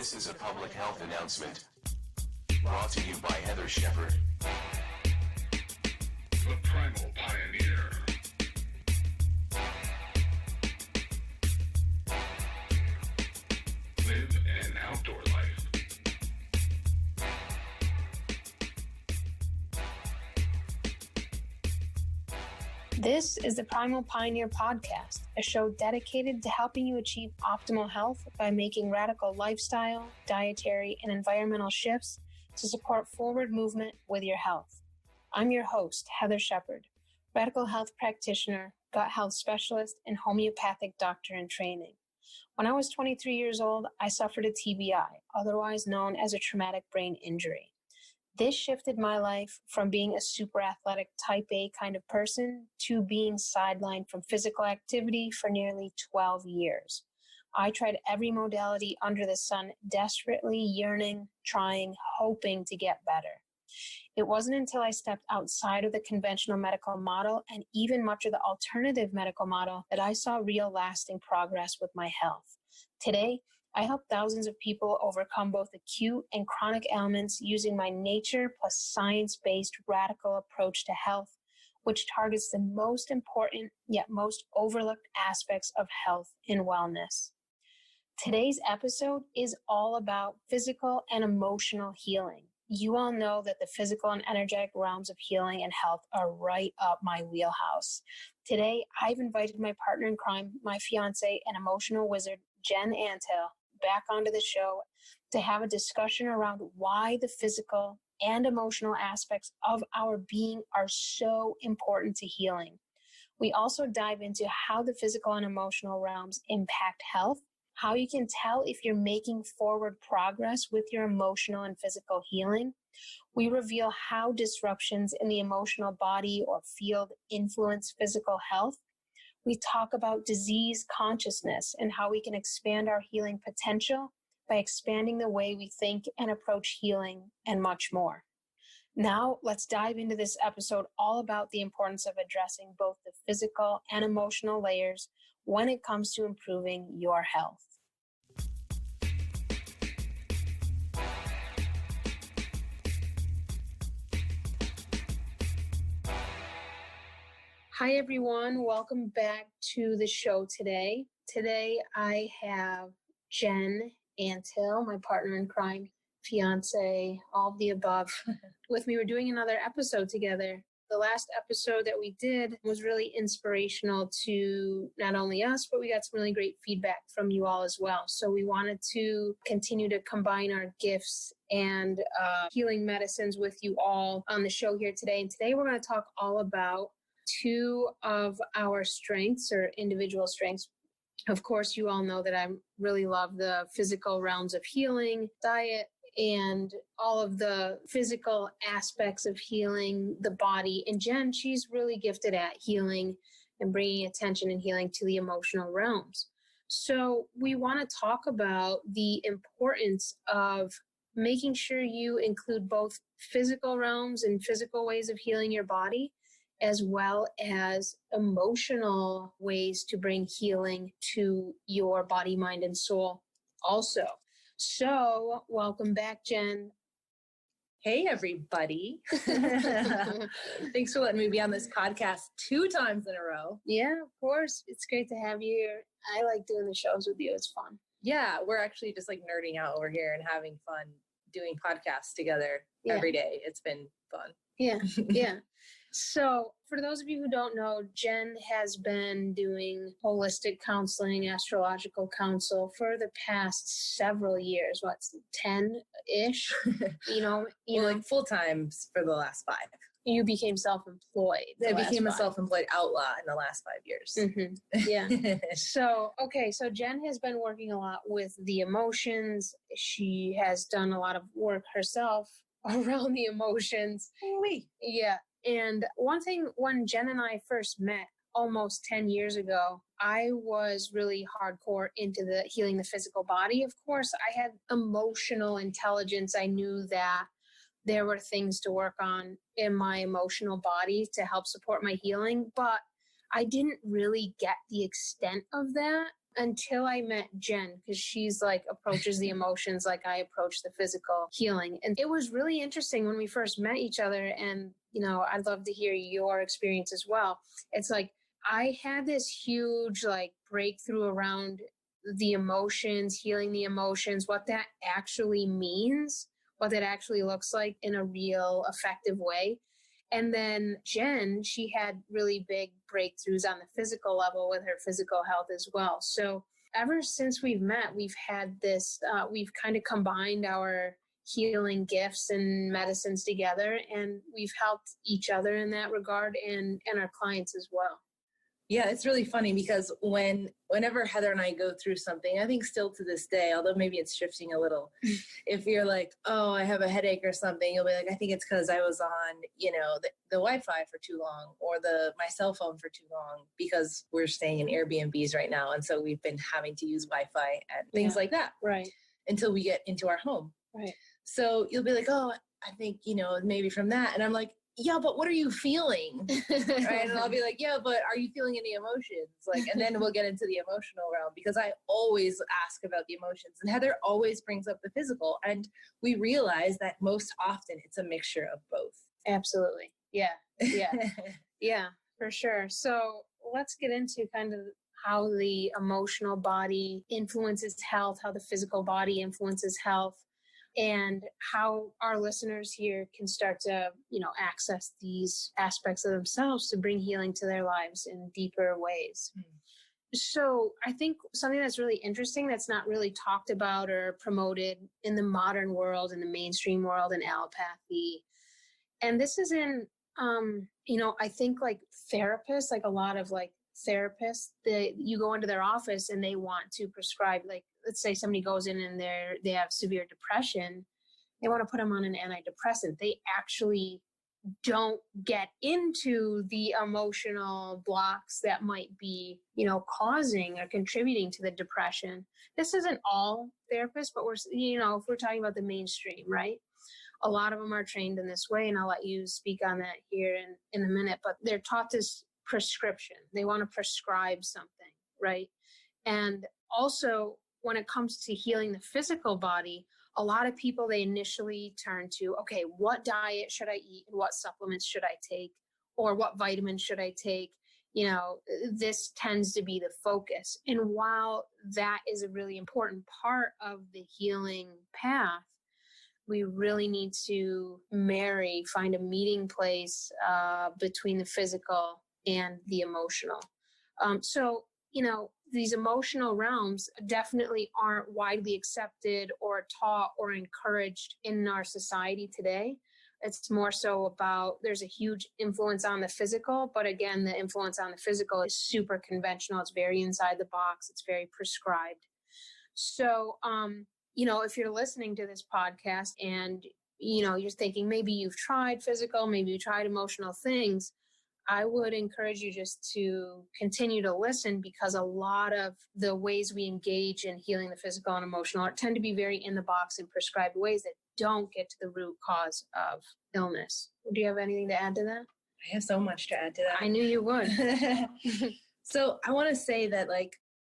This is a public health announcement. Brought to you by Heather Shepard. The Primal Pioneer. Live an outdoor life. This is the Primal Pioneer podcast, a show dedicated to helping you achieve optimal health by making radical lifestyle, dietary, and environmental shifts to support forward movement with your health. I'm your host, Heather Shepard, radical health practitioner, gut health specialist, and homeopathic doctor in training. When I was 23 years old, I suffered a TBI, otherwise known as a traumatic brain injury. This shifted my life from being a super athletic type A kind of person to being sidelined from physical activity for nearly 12 years. I tried every modality under the sun, desperately yearning, trying, hoping to get better. It wasn't until I stepped outside of the conventional medical model and even much of the alternative medical model that I saw real lasting progress with my health. Today, I help thousands of people overcome both acute and chronic ailments using my nature plus science-based radical approach to health, which targets the most important yet most overlooked aspects of health and wellness. Today's episode is all about physical and emotional healing. You all know that the physical and energetic realms of healing and health are right up my wheelhouse. Today, I've invited my partner in crime, my fiancee and emotional wizard, Jen Antill, back onto the show to have a discussion around why the physical and emotional aspects of our being are so important to healing. We also dive into how the physical and emotional realms impact health, how you can tell if you're making forward progress with your emotional and physical healing. We reveal how disruptions in the emotional body or field influence physical health. We talk about disease consciousness and how we can expand our healing potential by expanding the way we think and approach healing and much more. Now, let's dive into this episode all about the importance of addressing both the physical and emotional layers when it comes to improving your health. Hi, everyone. Welcome back to the show today. Today, I have Jen Antill, my partner in crime, fiance, all of the above, with me. We're doing another episode together. The last episode that we did was really inspirational to not only us, but we got some really great feedback from you all as well. So we wanted to continue to combine our gifts and healing medicines with you all on the show here today. And today we're going to talk all about two of our strengths or individual strengths. Of course, you all know that I really love the physical realms of healing, diet, and all of the physical aspects of healing the body. And Jen, she's really gifted at healing and bringing attention and healing to the emotional realms. So we want to talk about the importance of making sure you include both physical realms and physical ways of healing your body, as well as emotional ways to bring healing to your body, mind, and soul also. So, welcome back, Jen. Hey, everybody. Thanks for letting me be on this podcast 2 times in a row. Yeah, of course. It's great to have you here. I like doing the shows with you. It's fun. Yeah, we're actually just like nerding out over here and having fun doing podcasts together every day. It's been fun. Yeah, yeah. So for those of you who don't know, Jen has been doing holistic counseling, astrological counsel for the past several years. What's 10-ish? You know, like full time for the last 5. You became self-employed. I became a self-employed outlaw in the last 5 years. Mm-hmm. Yeah. So Jen has been working a lot with the emotions. She has done a lot of work herself around the emotions. Yeah. And one thing, when Jen and I first met almost 10 years ago, I was really hardcore into the healing the physical body. Of course, I had emotional intelligence. I knew that there were things to work on in my emotional body to help support my healing, but I didn't really get the extent of that until I met Jen, because she's like approaches the emotions like I approach the physical healing. And it was really interesting when we first met each other. And, I'd love to hear your experience as well. It's like I had this huge like breakthrough around the emotions, healing the emotions, what that actually means, what that actually looks like in a real effective way. And then Jen, she had really big breakthroughs on the physical level with her physical health as well. So ever since we've met, we've had this, we've kind of combined our healing gifts and medicines together, and we've helped each other in that regard and our clients as well. Yeah, it's really funny because whenever Heather and I go through something, I think still to this day, although maybe it's shifting a little, if you're like, oh, I have a headache or something, you'll be like, I think it's because I was on, the Wi-Fi for too long or my cell phone for too long, because we're staying in Airbnbs right now. And so we've been having to use Wi-Fi and things like that. Right. Until we get into our home. Right. So you'll be like, oh, I think, maybe from that. And I'm like, yeah, but what are you feeling? Right. And I'll be like, yeah, but are you feeling any emotions? Like, and then we'll get into the emotional realm, because I always ask about the emotions, and Heather always brings up the physical. And we realize that most often it's a mixture of both. Absolutely. Yeah. Yeah. Yeah, for sure. So let's get into kind of how the emotional body influences health, how the physical body influences health, and how our listeners here can start to, access these aspects of themselves to bring healing to their lives in deeper ways. So I think something that's really interesting that's not really talked about or promoted in the modern world, in the mainstream world, in allopathy. And this is in, I think like therapists, like a lot of like therapists, you go into their office and they want to prescribe, like, let's say somebody goes in and they have severe depression. They want to put them on an antidepressant. They actually don't get into the emotional blocks that might be, causing or contributing to the depression. This isn't all therapists, but if we're talking about the mainstream, right? A lot of them are trained in this way, and I'll let you speak on that here in a minute, but they're taught this prescription. They want to prescribe something, right? And also, when it comes to healing the physical body, a lot of people, they initially turn to, okay, what diet should I eat? And what supplements should I take? Or what vitamins should I take? This tends to be the focus. And while that is a really important part of the healing path, we really need to find a meeting place between the physical and the emotional. So, these emotional realms definitely aren't widely accepted or taught or encouraged in our society today. It's more so about, there's a huge influence on the physical, but again, the influence on the physical is super conventional. It's very inside the box. It's very prescribed. So, if you're listening to this podcast and, you're thinking maybe you've tried physical, maybe you tried emotional things, I would encourage you just to continue to listen, because a lot of the ways we engage in healing the physical and emotional tend to be very in the box and prescribed ways that don't get to the root cause of illness. Do you have anything to add to that? I have so much to add to that. I knew you would. So I want to say that,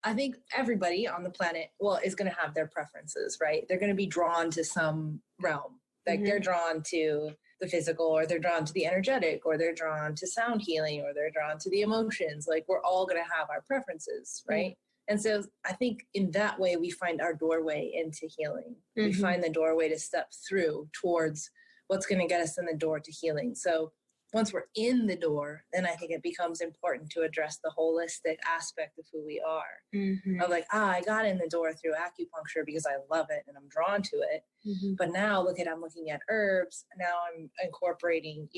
I think everybody on the planet, is going to have their preferences, right? They're going to be drawn to some realm. They're drawn to the physical, or they're drawn to the energetic, or they're drawn to sound healing, or they're drawn to the emotions. We're all going to have our preferences, right? Mm-hmm. And so I think in that way, we find our doorway into healing. Mm-hmm. We find the doorway to step through towards what's going to get us in the door to healing. So once we're in the door, then I think it becomes important to address the holistic aspect of who we are. Mm-hmm. Of I got in the door through acupuncture because I love it and I'm drawn to it. Mm-hmm. But now I'm looking at herbs. Now I'm incorporating,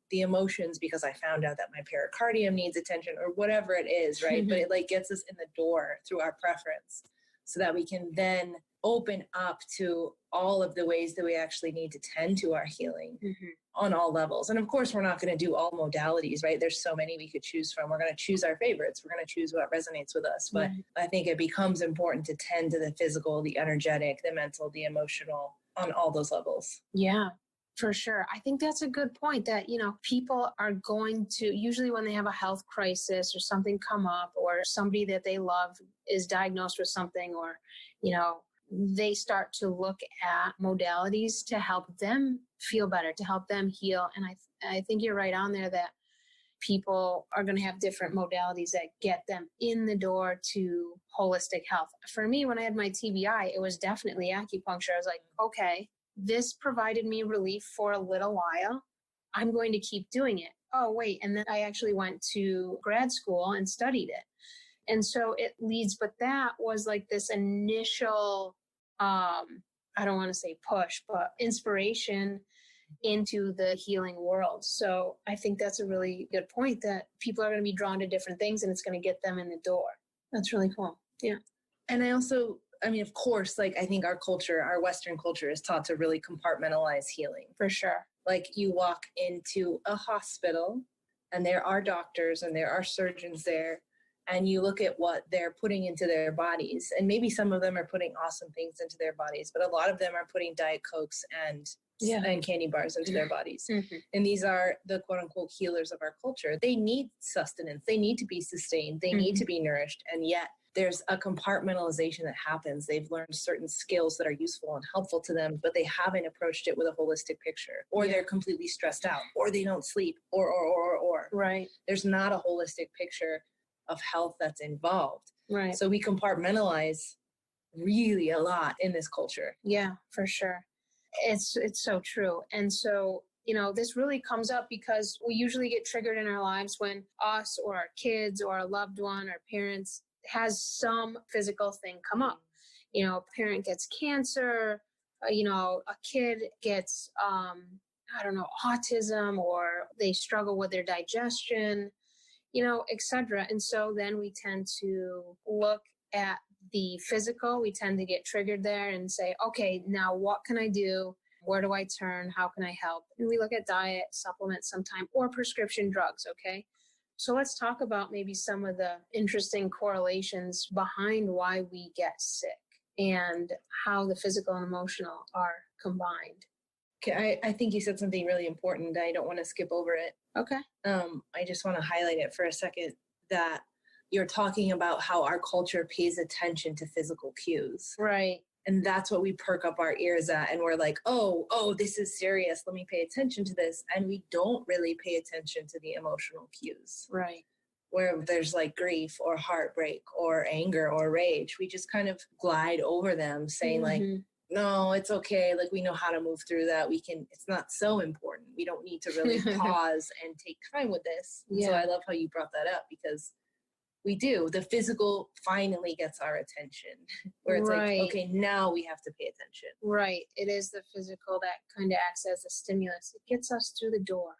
the emotions because I found out that my pericardium needs attention, or whatever it is, right? Mm-hmm. But it gets us in the door through our preference, so that we can then open up to all of the ways that we actually need to tend to our healing. Mm-hmm. On all levels. And of course, we're not going to do all modalities, right? There's so many we could choose from. We're going to choose our favorites. We're going to choose what resonates with us. But I think it becomes important to tend to the physical, the energetic, the mental, the emotional, on all those levels. Yeah. For sure. I think that's a good point that, people are going to, usually when they have a health crisis or something come up, or somebody that they love is diagnosed with something, or, they start to look at modalities to help them feel better, to help them heal. And I think you're right on there that people are going to have different modalities that get them in the door to holistic health. For me, when I had my TBI, it was definitely acupuncture. I was like, okay, this provided me relief for a little while. I'm going to keep doing it. Oh, wait. And then I actually went to grad school and studied it. And so it leads, but that was like this initial, I don't want to say push, but inspiration into the healing world. So I think that's a really good point, that people are going to be drawn to different things and it's going to get them in the door. That's really cool. Yeah. And of course, I think our culture, our Western culture is taught to really compartmentalize healing. For sure. Like you walk into a hospital and there are doctors and there are surgeons there, and you look at what they're putting into their bodies. And maybe some of them are putting awesome things into their bodies, but a lot of them are putting Diet Cokes and candy bars into their bodies. Mm-hmm. And these are the quote unquote healers of our culture. They need sustenance. They need to be sustained. They need to be nourished. And yet there's a compartmentalization that happens. They've learned certain skills that are useful and helpful to them, but they haven't approached it with a holistic picture, or they're completely stressed out, or they don't sleep, or. Right. There's not a holistic picture of health that's involved. Right. So we compartmentalize really a lot in this culture. Yeah, for sure. It's so true. And so, this really comes up because we usually get triggered in our lives when us or our kids or a loved one or parents has some physical thing come up. A parent gets cancer, a kid gets, autism, or they struggle with their digestion, etc. And so then we tend to look at the physical. We tend to get triggered there and say, okay, now what can I do? Where do I turn? How can I help? And we look at diet, supplements sometime, or prescription drugs. Okay. So let's talk about maybe some of the interesting correlations behind why we get sick and how the physical and emotional are combined. Okay, I think you said something really important. I don't want to skip over it. Okay. I just want to highlight it for a second, that you're talking about how our culture pays attention to physical cues. Right. And that's what we perk up our ears at. And we're like, oh, this is serious. Let me pay attention to this. And we don't really pay attention to the emotional cues. Right. Where there's like grief or heartbreak or anger or rage, we just kind of glide over them saying like, no, it's okay. Like, we know how to move through that. It's not so important. We don't need to really pause and take time with this. Yeah. So I love how you brought that up, because we do. The physical finally gets our attention, where it's like, okay, now we have to pay attention. Right. It is the physical that kind of acts as a stimulus. It gets us through the door.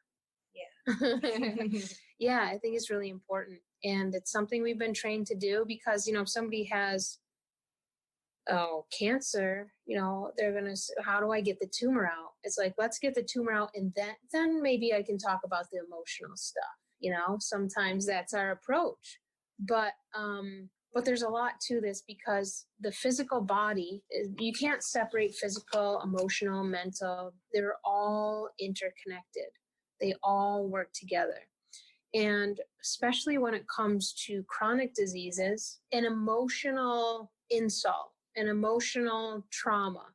Yeah. Yeah, I think it's really important. And it's something we've been trained to do, because, if somebody has cancer, they're going to, how do I get the tumor out? It's like, let's get the tumor out. And then maybe I can talk about the emotional stuff. Sometimes that's our approach. But there's a lot to this, because the physical body, you can't separate physical, emotional, mental. They're all interconnected. They all work together. And especially when it comes to chronic diseases, an emotional insult, an emotional trauma.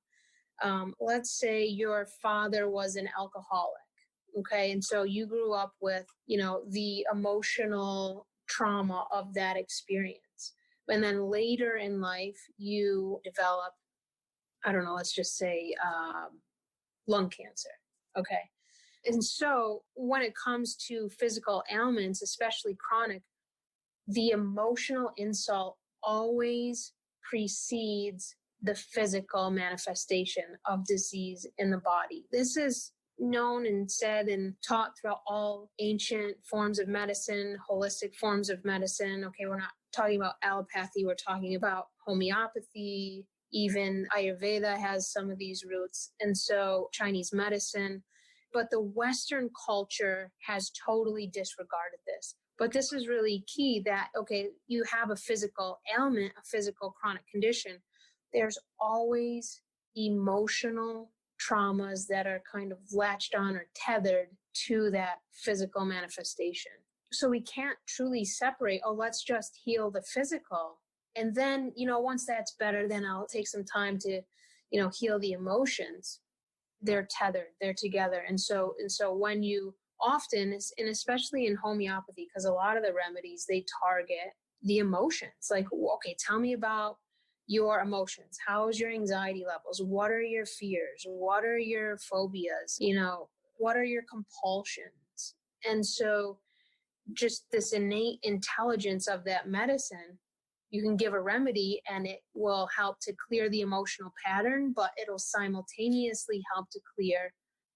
Let's say your father was an alcoholic. Okay. And so you grew up with, the emotional trauma of that experience. And then later in life, you develop, let's just say lung cancer. Okay. And so when it comes to physical ailments, especially chronic, the emotional insult always precedes the physical manifestation of disease in the body. This is known and said and taught throughout all ancient forms of medicine, holistic forms of medicine. Okay, we're not talking about allopathy, we're talking about homeopathy. Even Ayurveda has some of these roots, and so Chinese medicine. But the Western culture has totally disregarded this. But this is really key, that, okay, you have a physical ailment, a physical chronic condition. There's always emotional traumas that are kind of latched on or tethered to that physical manifestation. So we can't truly separate, oh, let's just heal the physical. And then, once that's better, then I'll take some time to, heal the emotions. They're tethered, they're together. And so when you often, and especially in homeopathy, because a lot of the remedies, they target the emotions. Like, okay, tell me about your emotions. How is your anxiety levels? What are your fears? What are your phobias? What are your compulsions? And so just this innate intelligence of that medicine, you can give a remedy and it will help to clear the emotional pattern, but it'll simultaneously help to clear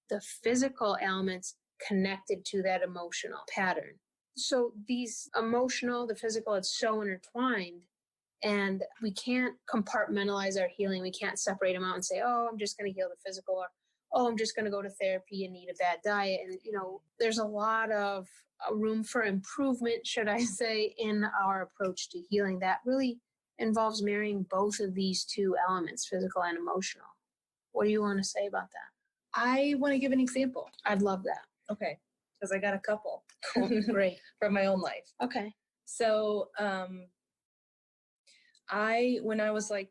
the physical ailments connected to that emotional pattern. So these emotional, the physical, it's so intertwined, and we can't compartmentalize our healing. We can't separate them out and say, oh, I'm just going to heal the physical, or, oh, I'm just going to go to therapy and eat a bad diet. And, there's a lot of room for improvement, should I say, in our approach to healing that really involves marrying both of these two elements, physical and emotional. What do you want to say about that? I want to give an example. I'd love that. Okay. Because I got a couple. Cool. Great. From my own life. Okay. So, when I was like,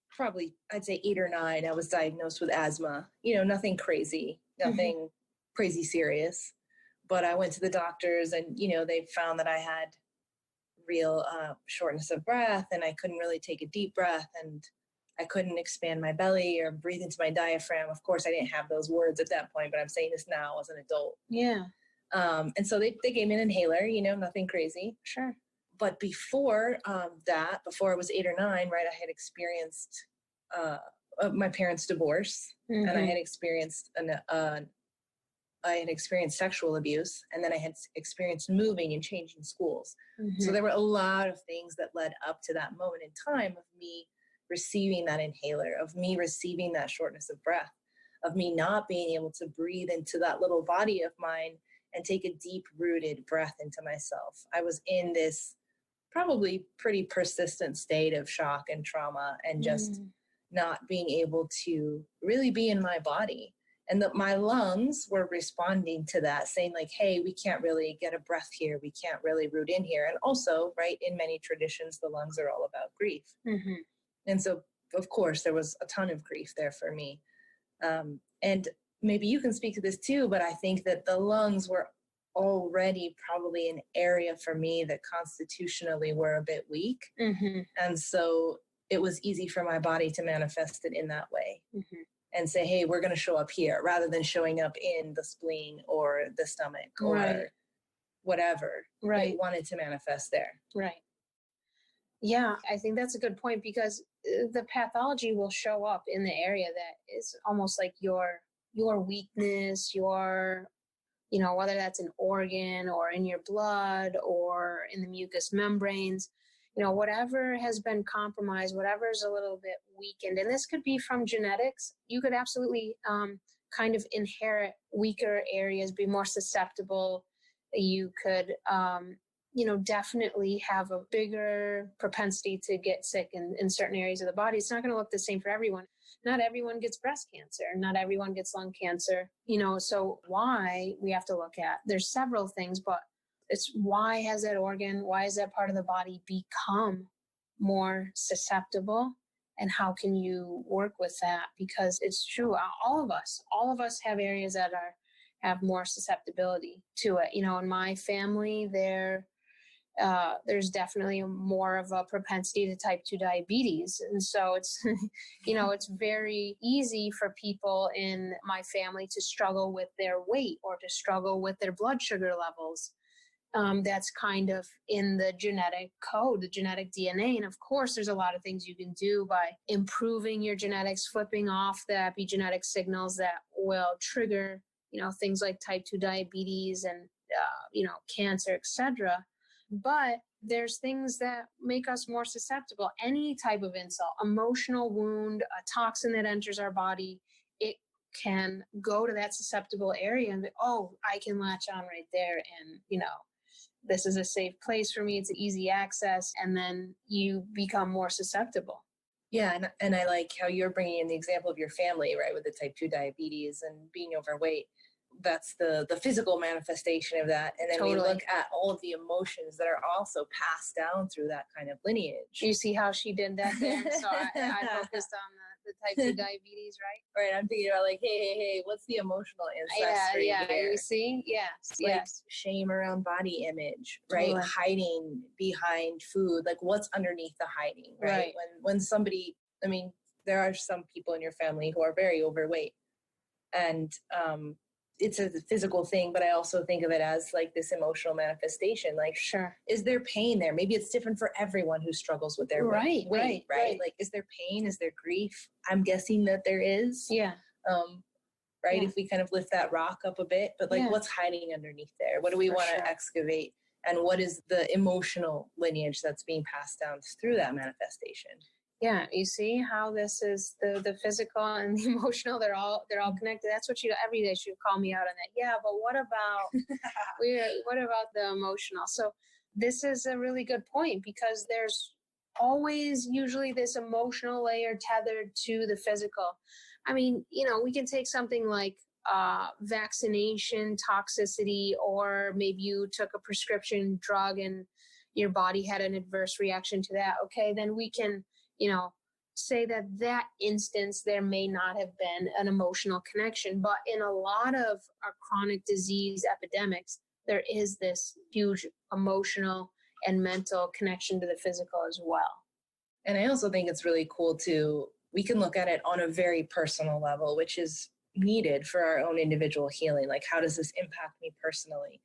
probably, I'd say 8 or 9, I was diagnosed with asthma. Nothing crazy, nothing crazy serious. But I went to the doctors and, they found that I had real shortness of breath, and I couldn't really take a deep breath, and I couldn't expand my belly or breathe into my diaphragm. Of course, I didn't have those words at that point, but I'm saying this now as an adult. Yeah. And so they gave me an inhaler, nothing crazy. Sure. But before before I was 8 or 9, right, I had experienced my parents' divorce, and I had experienced sexual abuse, and then I had experienced moving and changing schools. So there were a lot of things that led up to that moment in time of me receiving that inhaler, of me receiving that shortness of breath, of me not being able to breathe into that little body of mine and take a deep-rooted breath into myself. I was in this probably pretty persistent state of shock and trauma and just not being able to really be in my body. And that my lungs were responding to that, saying like, hey, we can't really get a breath here. We can't really root in here. And also, right, in many traditions, the lungs are all about grief. And so, of course, there was a ton of grief there for me. And maybe you can speak to this too, but I think that the lungs were already probably an area for me that constitutionally were a bit weak. And so it was easy for my body to manifest it in that way. And say, hey, we're going to show up here rather than showing up in the spleen or the stomach or whatever it wanted to manifest there. Right. Yeah, I think that's a good point, because the pathology will show up in the area that is almost like your weakness, your, whether that's an organ or in your blood or in the mucous membranes. Whatever has been compromised, whatever is a little bit weakened, and this could be from genetics. You could absolutely kind of inherit weaker areas, be more susceptible. You could, definitely have a bigger propensity to get sick in certain areas of the body. It's not going to look the same for everyone. Not everyone gets breast cancer. Not everyone gets lung cancer. So why we have to look at, there's several things, but it's why has that organ, why has that part of the body become more susceptible, and how can you work with that? Because it's true, all of us have areas that have more susceptibility to it. In my family, there's definitely more of a propensity to type 2 diabetes. And so it's, it's very easy for people in my family to struggle with their weight or to struggle with their blood sugar levels. That's kind of in the genetic code, the genetic DNA. And of course, there's a lot of things you can do by improving your genetics, flipping off the epigenetic signals that will trigger, things like type 2 diabetes and, cancer, etc. But there's things that make us more susceptible. Any type of insult, emotional wound, a toxin that enters our body, it can go to that susceptible area and be, oh, I can latch on right there. And, this is a safe place for me. It's easy access. And then you become more susceptible. Yeah, and I like how you're bringing in the example of your family, right, with the type 2 diabetes and being overweight. That's the physical manifestation of that. And then we look at all of the emotions that are also passed down through that kind of lineage. You see how she did that there? So I focused on the type 2 diabetes, right? Right. I'm thinking about like, hey, what's the emotional ancestry here? You see? Yes. Like shame around body image, right? Totally. Hiding behind food. Like what's underneath the hiding, right? When somebody, I mean, there are some people in your family who are very overweight and, it's a physical thing, but I also think of it as like this emotional manifestation. Like, is there pain there? Maybe it's different for everyone who struggles with their weight, right? Like, is there pain? Is there grief? I'm guessing that there is. Yeah. Right. Yeah. If we kind of lift that rock up a bit, but like, what's hiding underneath there? What do we want to excavate? And what is the emotional lineage that's being passed down through that manifestation? Yeah, you see how this is the physical and the emotional, they're all connected. That's what every day she would call me out on that. Yeah, but what about what about the emotional? So this is a really good point because there's always usually this emotional layer tethered to the physical. I mean, we can take something like vaccination toxicity, or maybe you took a prescription drug and your body had an adverse reaction to that. Okay, then we can say that instance, there may not have been an emotional connection. But in a lot of our chronic disease epidemics, there is this huge emotional and mental connection to the physical as well. And I also think it's really cool we can look at it on a very personal level, which is needed for our own individual healing. Like, how does this impact me personally?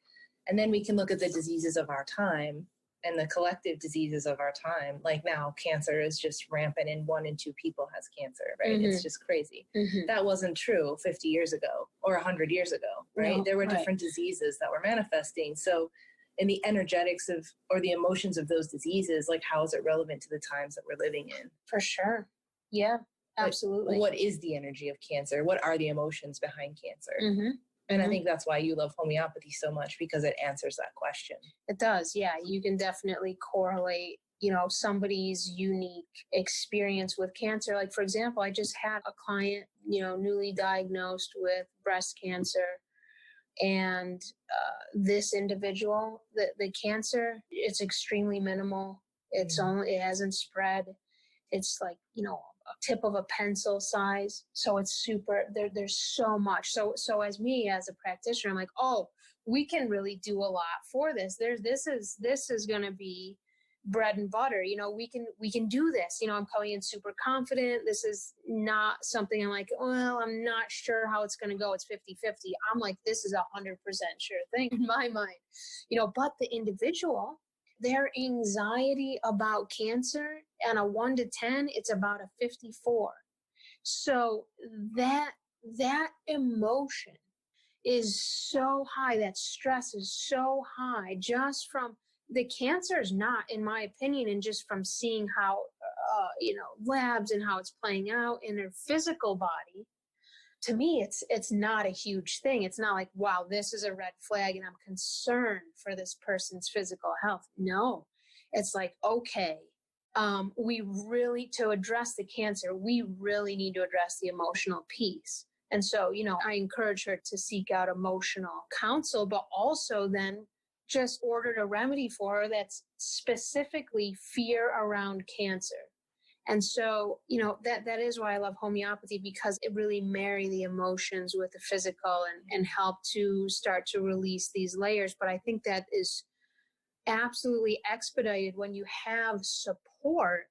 And then we can look at the diseases of our time and the collective diseases of our time. Like now, cancer is just rampant and 1 in 2 people has cancer, right? Mm-hmm. It's just crazy. Mm-hmm. That wasn't true 50 years ago or 100 years ago, right? No, there were different diseases that were manifesting. So in the energetics or the emotions of those diseases, like how is it relevant to the times that we're living in? For sure. Yeah, absolutely. Like, what is the energy of cancer? What are the emotions behind cancer? Mm-hmm. And I think that's why you love homeopathy so much, because it answers that question. It does. Yeah. You can definitely correlate, somebody's unique experience with cancer. Like, for example, I just had a client, newly diagnosed with breast cancer. And this individual, the cancer, it's extremely minimal. It hasn't spread. It's like, tip of a pencil size. So it's super, there's so much. So as me as a practitioner, I'm like, oh, we can really do a lot for this. This is going to be bread and butter. We can do this. I'm coming in super confident. This is not something I'm like, well, I'm not sure how it's going to go. It's 50-50. I'm like, this is 100% sure thing in my mind, but the individual, their anxiety about cancer and a 1 to 10, it's about a 54. So that emotion is so high. That stress is so high just from the cancer is not, in my opinion, and just from seeing how, labs and how it's playing out in their physical body. To me, it's not a huge thing. It's not like, wow, this is a red flag and I'm concerned for this person's physical health. No, it's like, okay, to address the cancer, we really need to address the emotional piece. And so, I encourage her to seek out emotional counsel, but also then just ordered a remedy for her that's specifically fear around cancer. And so, that is why I love homeopathy, because it really marry the emotions with the physical and help to start to release these layers. But I think that is absolutely expedited when you have support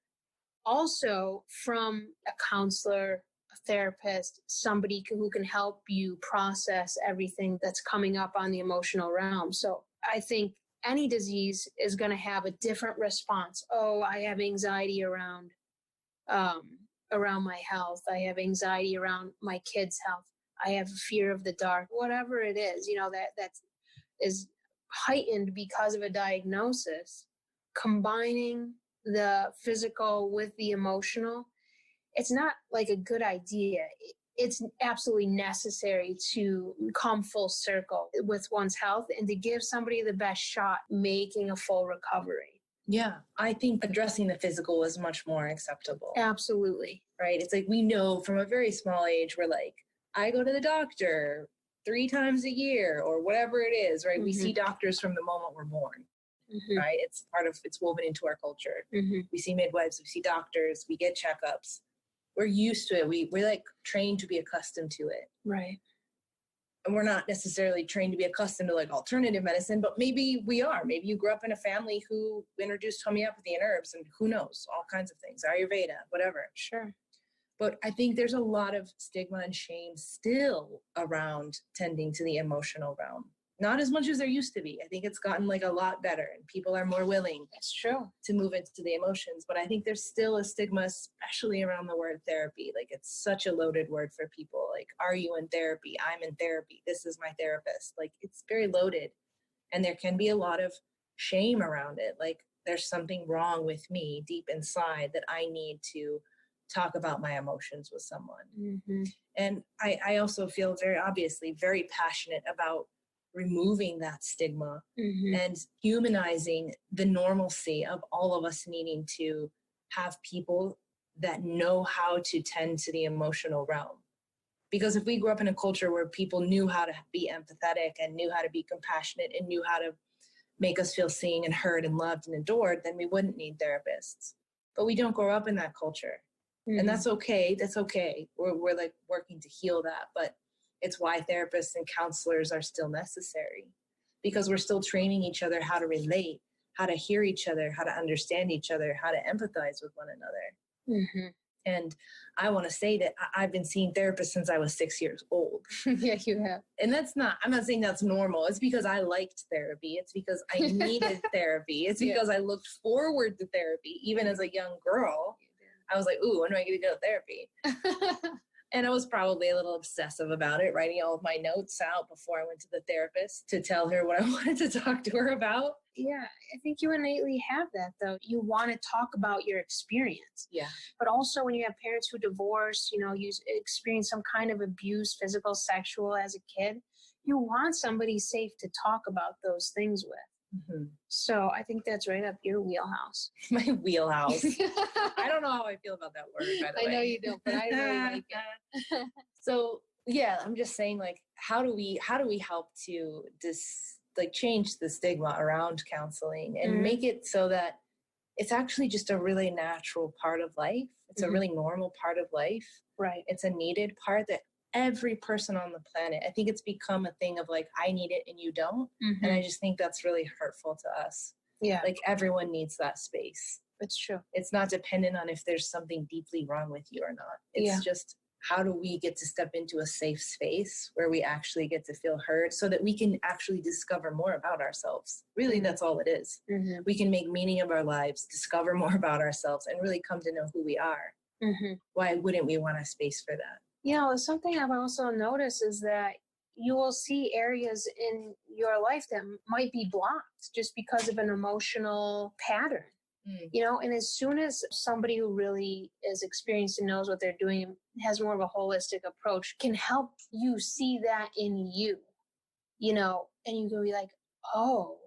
also from a counselor, a therapist, somebody who can help you process everything that's coming up on the emotional realm. So I think any disease is going to have a different response. Oh, I have anxiety around my health. I have anxiety around my kids' health. I have fear of the dark. Whatever it is, that is heightened because of a diagnosis. Combining the physical with the emotional, it's not like a good idea. It's absolutely necessary to come full circle with one's health and to give somebody the best shot making a full recovery. Yeah. I think addressing the physical is much more acceptable. Absolutely. Right? It's like we know from a very small age, we're like, I go to the doctor 3 times a year or whatever it is, right? We see doctors from the moment we're born, right? It's woven into our culture. We see midwives, we see doctors, we get checkups. We're used to it. We're like trained to be accustomed to it. Right. And we're not necessarily trained to be accustomed to like alternative medicine, but maybe we are. Maybe you grew up in a family who introduced homeopathy and herbs and who knows, all kinds of things, Ayurveda, whatever. Sure. But I think there's a lot of stigma and shame still around tending to the emotional realm. Not as much as there used to be. I think it's gotten like a lot better and people are more willing That's true. to move into the emotions. But I think there's still a stigma, especially around the word therapy. Like it's such a loaded word for people. Like, are you in therapy? I'm in therapy. This is my therapist. Like it's very loaded. And there can be a lot of shame around it. Like there's something wrong with me deep inside that I need to talk about my emotions with someone. And I also feel very passionate about removing that stigma and humanizing the normalcy of all of us needing to have people that know how to tend to the emotional realm. Because if we grew up in a culture where people knew how to be empathetic and knew how to be compassionate and knew how to make us feel seen and heard and loved and adored, then we wouldn't need therapists. But we don't grow up in that culture. And that's okay. That's okay. We're like working to heal that. But it's why therapists and counselors are still necessary, because we're still training each other how to relate, how to hear each other, how to understand each other, how to empathize with one another. And I want to say that I've been seeing therapists since I was 6 years old. Yeah, you have. And I'm not saying that's normal. It's because I liked therapy. It's because I needed therapy. It's because I looked forward to therapy. Even as a young girl, I was like, ooh, when do I get to go to therapy? And I was probably a little obsessive about it, writing all of my notes out before I went to the therapist to tell her what I wanted to talk to her about. Yeah, I think you innately have that, though. You want to talk about your experience. Yeah. But also when you have parents who divorce, you experience some kind of abuse, physical, sexual as a kid, you want somebody safe to talk about those things with. So I think that's right up your wheelhouse. My wheelhouse. I don't know how I feel about that word, by the way. I know you don't, but I really like it. So yeah, I'm just saying, like, how do we help to change the stigma around counseling and make it so that it's actually just a really natural part of life. It's a really normal part of life. Right. It's a needed part that every person on the planet, I think it's become a thing of like, I need it and you don't. And I just think that's really hurtful to us. Yeah. Like everyone needs that space. It's true. It's not dependent on if there's something deeply wrong with you or not. It's just, how do we get to step into a safe space where we actually get to feel heard so that we can actually discover more about ourselves? Really, that's all it is. We can make meaning of our lives, discover more about ourselves, and really come to know who we are. Why wouldn't we want a space for that? Something I've also noticed is that you will see areas in your life that might be blocked just because of an emotional pattern. And as soon as somebody who really is experienced and knows what they're doing, has more of a holistic approach, can help you see that in you, and you can be like, oh,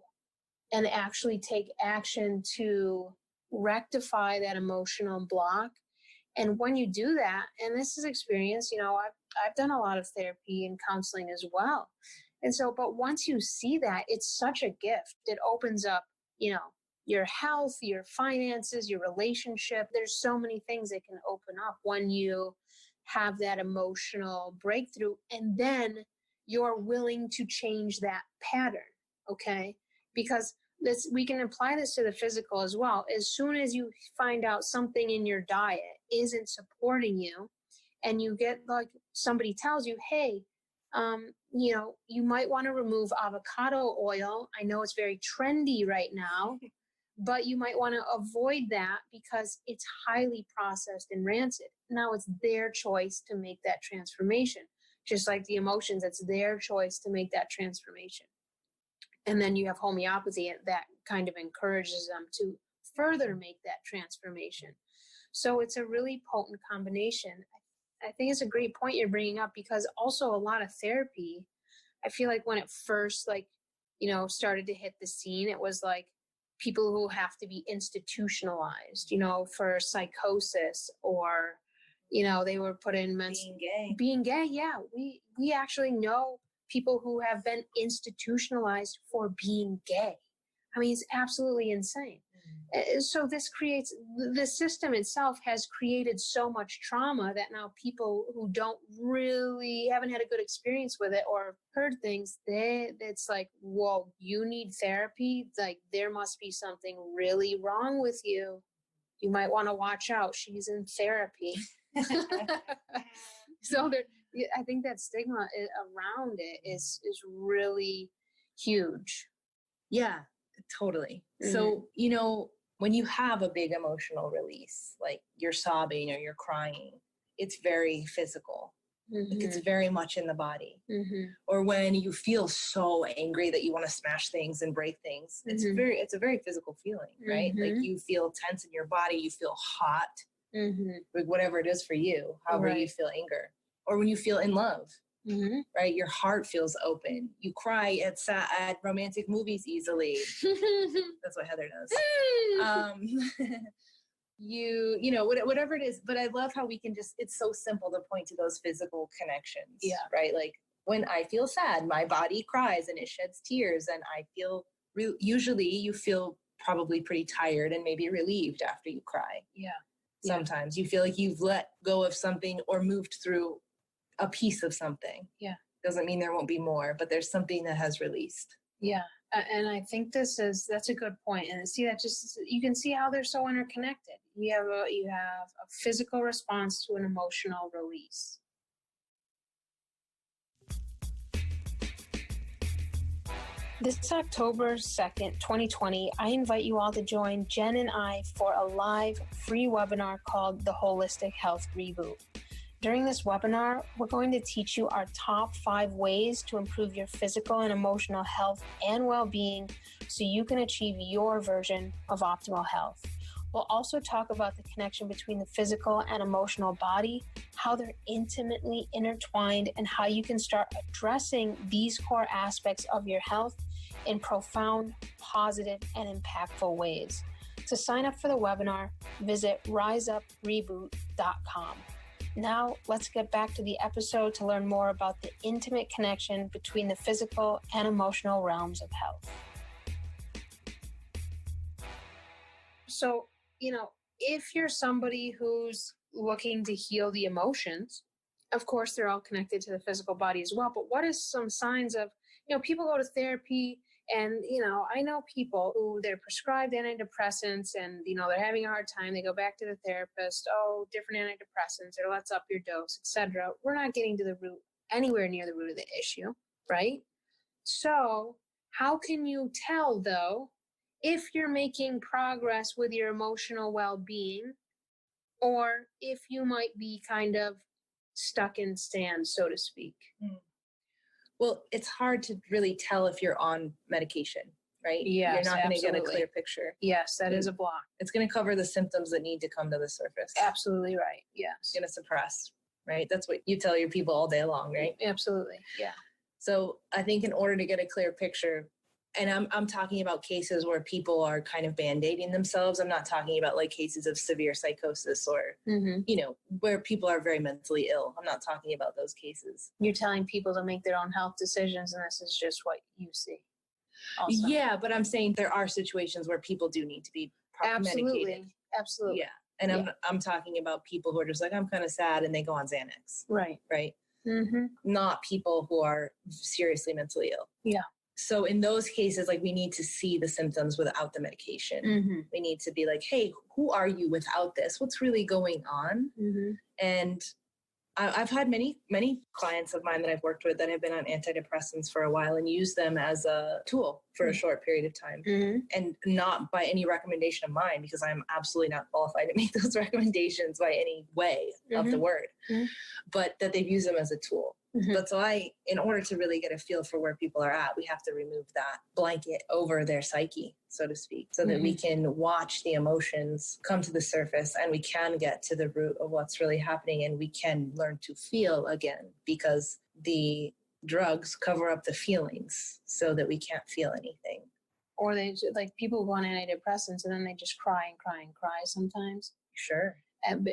and actually take action to rectify that emotional block. And when you do that, and this is experience, I've done a lot of therapy and counseling as well. And so, but once you see that, it's such a gift. It opens up, your health, your finances, your relationship. There's so many things that can open up when you have that emotional breakthrough. And then you're willing to change that pattern. Okay. Because we can apply this to the physical as well. As soon as you find out something in your diet isn't supporting you, and you get like somebody tells you, hey, you might want to remove avocado oil. I know it's very trendy right now, but you might want to avoid that because it's highly processed and rancid. Now it's their choice to make that transformation. Just like the emotions, it's their choice to make that transformation. And then you have homeopathy that kind of encourages them to further make that transformation. So it's a really potent combination. I think it's a great point you're bringing up, because also a lot of therapy, I feel like when it first started to hit the scene, it was like people who have to be institutionalized, for psychosis, or, they were put in being gay. Yeah. We actually know people who have been institutionalized for being gay. I mean, it's absolutely insane. So the system itself has created so much trauma that now people who haven't had a good experience with it or heard things, it's like, whoa, you need therapy. Like, there must be something really wrong with you. You might want to watch out. She's in therapy. So I think that stigma around it is really huge. Yeah, totally. Mm-hmm. So, when you have a big emotional release, like you're sobbing or you're crying, it's very physical. Mm-hmm. Like, it's very much in the body. Mm-hmm. Or when you feel so angry that you want to smash things and break things, mm-hmm. it's a very physical feeling, right? Mm-hmm. Like, you feel tense in your body, you feel hot, mm-hmm. like whatever it is for you, however you feel anger. Or when you feel in love. Mm-hmm. Right, your heart feels open. You cry at romantic movies easily. That's what Heather does. Whatever it is. But I love how we can it's so simple to point to those physical connections. Yeah, right. Like, when I feel sad, my body cries and it sheds tears, and I feel. Usually, you feel probably pretty tired and maybe relieved after you cry. Yeah. Sometimes you feel like you've let go of something or moved through a piece of something. Yeah. Doesn't mean there won't be more, but there's something that has released. Yeah. And I think that's a good point. And see, that you can see how they're so interconnected. You have a physical response to an emotional release. This October 2nd, 2020, I invite you all to join Jen and I for a live free webinar called The Holistic Health Reboot. During this webinar, we're going to teach you our top 5 ways to improve your physical and emotional health and well-being so you can achieve your version of optimal health. We'll also talk about the connection between the physical and emotional body, how they're intimately intertwined, and how you can start addressing these core aspects of your health in profound, positive, and impactful ways. To sign up for the webinar, visit riseupreboot.com. Now, let's get back to the episode to learn more about the intimate connection between the physical and emotional realms of health. So, if you're somebody who's looking to heal the emotions, of course, they're all connected to the physical body as well. But what is some signs of, people go to therapy and, I know people who they're prescribed antidepressants and, they're having a hard time. They go back to the therapist, different antidepressants, or let's up your dose, etc. We're not getting to anywhere near the root of the issue, right? So how can you tell, though, if you're making progress with your emotional well-being, or if you might be kind of stuck in sand, so to speak? Well, it's hard to really tell if you're on medication, right? Yes, you're not going to get a clear picture. Yes, that is a block. It's going to cover the symptoms that need to come to the surface. Absolutely right. Yes. It's going to suppress, right? That's what you tell your people all day long, right? Absolutely. Yeah. So I think in order to get a clear picture, and I'm talking about cases where people are kind of band-aiding themselves. I'm not talking about like cases of severe psychosis or, where people are very mentally ill. I'm not talking about those cases. You're telling people to make their own health decisions, and this is just what you see. Also. Yeah, but I'm saying there are situations where people do need to be medicated. Absolutely. Yeah. And I'm talking about people who are just like, I'm kind of sad, and they go on Xanax. Right. Right. Mm-hmm. Not people who are seriously mentally ill. Yeah. So in those cases, like, we need to see the symptoms without the medication. Mm-hmm. We need to be like, hey, who are you without this? What's really going on? Mm-hmm. And I've had many clients of mine that I've worked with that have been on antidepressants for a while and use them as a tool for a short period of time. Mm-hmm. And not by any recommendation of mine, because I'm absolutely not qualified to make those recommendations by any way of the word, but that they've used them as a tool. Mm-hmm. But so in order to really get a feel for where people are at, we have to remove that blanket over their psyche, so to speak, so that we can watch the emotions come to the surface, and we can get to the root of what's really happening, and we can learn to feel again, because the drugs cover up the feelings so that we can't feel anything. Or they like people who go on antidepressants and then they just cry and cry and cry sometimes. Sure. But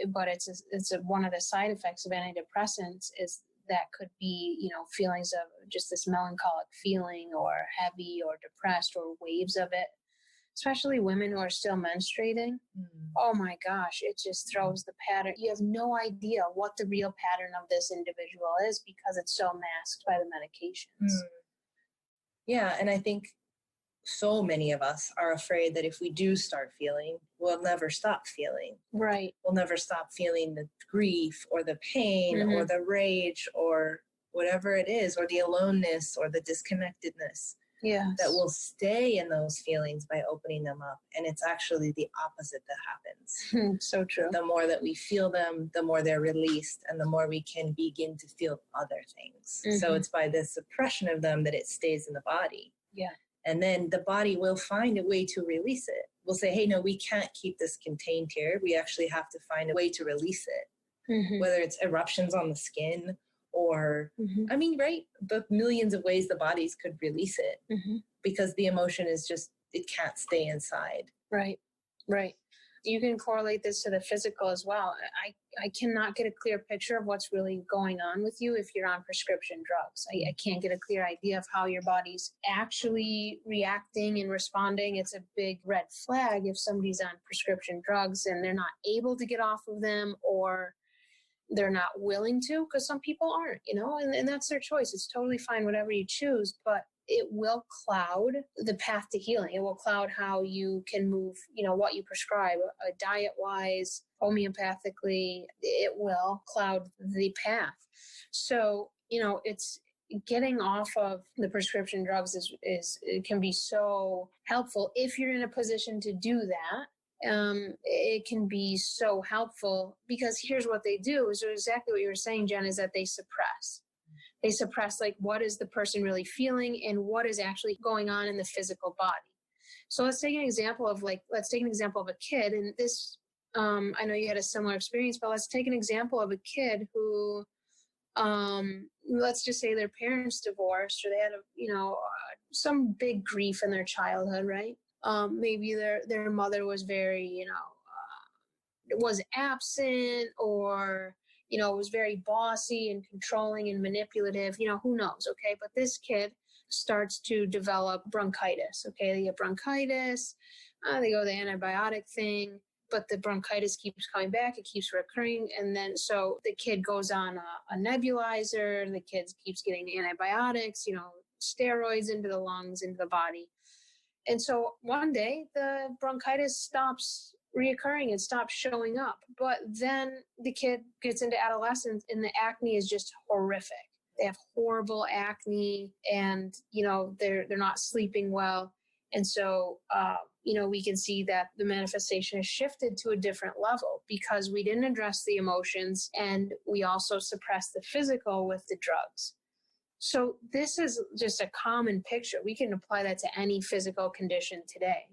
one of the side effects of antidepressants is that could be, feelings of just this melancholic feeling or heavy or depressed or waves of it, especially women who are still menstruating. Oh my gosh, it just throws the pattern. You have no idea what the real pattern of this individual is because it's so masked by the medications. Yeah, and I think so many of us are afraid that if we do start feeling, we'll never stop feeling. Right. We'll never stop feeling the grief or the pain or the rage or whatever it is, or the aloneness or the disconnectedness. Yes. That will stay in those feelings by opening them up. And it's actually the opposite that happens. So true. The more that we feel them, the more they're released and the more we can begin to feel other things. So it's by the suppression of them that it stays in the body. Yeah. And then the body will find a way to release it. We'll say, hey, no, we can't keep this contained here. We actually have to find a way to release it, whether it's eruptions on the skin or, I mean, right, the millions of ways the bodies could release it because the emotion is just, it can't stay inside. Right, right. You can correlate this to the physical as well. I cannot get a clear picture of what's really going on with you if you're on prescription drugs. I can't get a clear idea of how your body's actually reacting and responding. It's a big red flag if somebody's on prescription drugs and they're not able to get off of them or they're not willing to, because some people aren't, and that's their choice. It's totally fine, whatever you choose, but it will cloud the path to healing. It will cloud how you can move, what you prescribe, diet-wise, homeopathically. It will cloud the path. So, it's getting off of the prescription drugs is it can be so helpful if you're in a position to do that. It can be so helpful because here's what they do is exactly what you were saying, Jen, is that they suppress like what is the person really feeling and what is actually going on in the physical body. So let's take an example of a kid, and this I know you had a similar experience, but let's take an example of a kid who let's just say their parents divorced or they had some big grief in their childhood, right? Maybe their mother was very, was absent or, was very bossy and controlling and manipulative, who knows, okay? But this kid starts to develop bronchitis, okay? They get bronchitis, they go the antibiotic thing, but the bronchitis keeps coming back, it keeps recurring, and then so the kid goes on a nebulizer, the kid keeps getting antibiotics, steroids into the lungs, into the body. And so one day the bronchitis stops reoccurring and stops showing up. But then the kid gets into adolescence and the acne is just horrific. They have horrible acne and, they're not sleeping well. And so, we can see that the manifestation has shifted to a different level because we didn't address the emotions and we also suppressed the physical with the drugs. So this is just a common picture. We can apply that to any physical condition today.